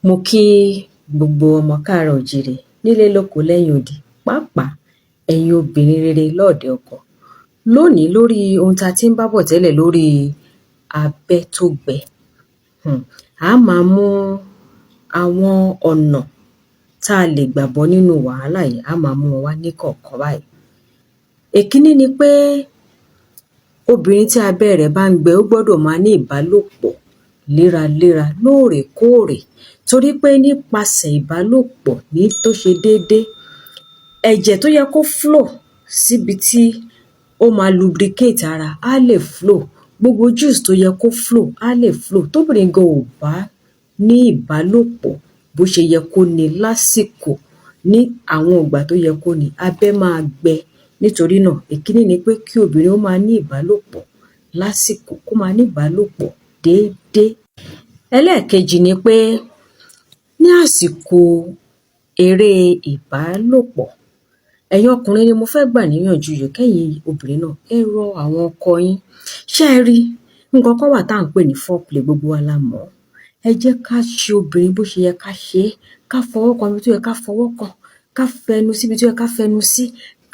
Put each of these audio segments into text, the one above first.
Mo kí gbogbo ọmọ káàárọ̀ oòjíire nílé lóko lẹ́yìn odi pàápàá ẹ̀yin obìnrin rere lọ́ọ̀dẹ̀ ọkọ. Lónìí lórí ohun tá ti ń bá bọ̀ tẹ́lẹ̀ lórí abẹ́ tó gbẹ. Á máa mú àwọn ọ̀nà tá a lè gbà bọ́ nínú wàhálà yìí, á máa mú wọn wá níkọ̀ọ̀kan báyìí. Èkíní ni pé obìnrin tí abẹ́ rẹ̀ bá ń gbẹ ó gbọ́dọ̀ máa ní ìbálòpọ̀ léraléra lóòrèkóòrè torí pé nípasẹ̀ ìbálòpọ̀ ní tó ṣe déédé, ẹ̀jẹ̀ tó yẹ kó flow síbi tí ó máa lubricate ara á lè flow, gbogbo juice tó yẹ kó flow á lè flow. Tóbìnrin gan ò bá ní ìbálòpọ̀ bó ṣe yẹ kó ní lásìkò ní àwọn ìgbà tó yẹ kó ní, abẹ́ máa gbẹ. Nítorí náà, èkíní ni pé kí obìnrin ó máa ní ìbálòpọ̀ lásìkò, kó máa ní ìbálòpọ̀ déédé. Ẹlẹ́ẹ̀kejì ni pé ní àsìkò eré ìbálòpọ̀, ẹ̀yin ọkùnrin ni mo fẹ́ gbà níyànjú yìí, kẹ́yin obìnrin náà ẹ rọ àwọn ọkọ yín. Ṣé ẹ rí nǹkan kan wà tá à ń pè ní foreplay, gbogbo wa la mọ̀ ọ́. Ẹ jẹ́ ká ṣe obìnrin bó ṣe yẹ ká ṣe é, ká fọwọ́ kan ibi tó yẹ ká fọwọ́ kan, ká fẹnu síbi tó yẹ ká fẹnu sí,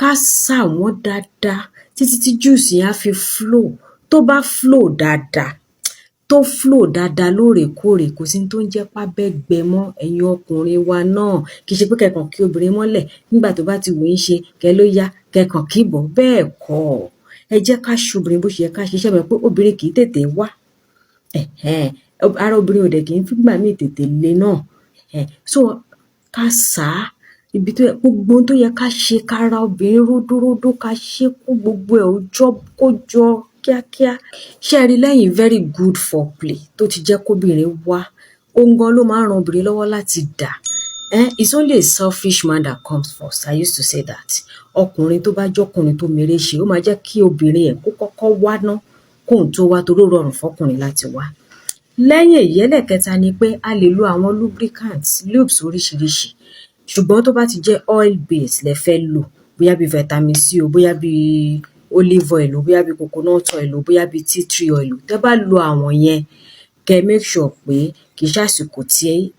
ká sà wọ́n dáadáa títí tí juice yẹn á fi flow. Tó bá flow dáadáa, tó flow dáadáa lóòrèkóòrè, kò sí ohun tó ń jẹ́ pábẹ́ gbẹ mọ́. Ẹ̀yin ọkùnrin wa náà, kì í ṣe pé kẹ́ kàn kí obìnrin mọ́lẹ̀ nígbà tó bá ti wù yín ṣe kẹ́ ló yá kẹ́ kàn kì í bọ̀, bẹ́ẹ̀ kọ́. Ẹ jẹ́ ká ṣe obìnrin bó ṣe yẹ ká ṣe. Ṣé ẹ mọ̀ pé obìnrin kì í tètè wá? Ara obìnrin ò dẹ̀ kì í fìgbà míì tètè le náà. So ká sà á ibi tó yẹ, gbogbo ohun tó yẹ ká ṣe, ká ra obìnrin ródóródó, ká ṣe kó gbogbo ẹ̀ kó jọ kíákíá. Ṣé ẹ rí lẹ́yìn very good foreplay tó ti jẹ́ kóbìnrin wá, òun gan ló máa ń ran obìnrin lọ́wọ́ láti dà. It's only a selfish man that comes first. I used to say that. Ọkùnrin tó bá jọ́kùnrin tó mèrè ṣe, ó máa jẹ́ kí obìnrin ẹ̀ kó kọ́kọ́ wá ná kóun tó wá, torí ó rọrùn fọ́kùnrin láti wá. Lẹ́yìn èyí, ẹlẹ́ẹ̀kẹta ni pé a lè lo àwọn lubricants, lubes oríṣiríṣi. Ṣùgbọ́n tó bá ti jẹ́ oil base lẹ fẹ́ lò, bóyá bí vitamin C o, bóyá bí olive oil o, bóyá bí coconut oil o, bóyá bí tea tree oil o, tẹ́ bá lo àwọn yẹn, kẹ́ make sure pé kì í ṣàsìkò tí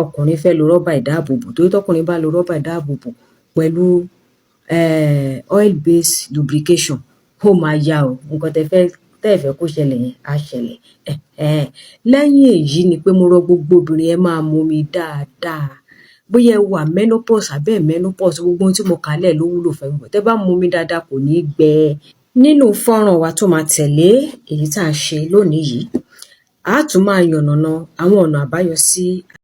ọkùnrin fẹ́ lo rọ́bà ìdáàbòbò, torí tọ́kùnrin bá lo rọ́bà ìdáàbòbò pẹ̀lú oil base lubrication, ó máa ya o. Nǹkan tẹ́ ẹ̀ fẹ́ kó ṣẹlẹ̀ yẹn á ṣẹlẹ̀. Lẹ́yìn èyí ni pé mo rọ gbogbo obìnrin, ẹ máa mu omi dáadáa. Bóyá ẹ wà menopause àbẹ́ menopause, gbogbo ohun tí mo kà lẹ̀ ló wúlò fún everybody. Tẹ́ bá mu omi dáadáa kò ní gbẹ. Nínú fọ́nrán wa tó máa tẹ̀lé èyí tá a ṣe lónìí yìí, a tún máa yànnàná àwọn ọ̀nà àbáyọ sí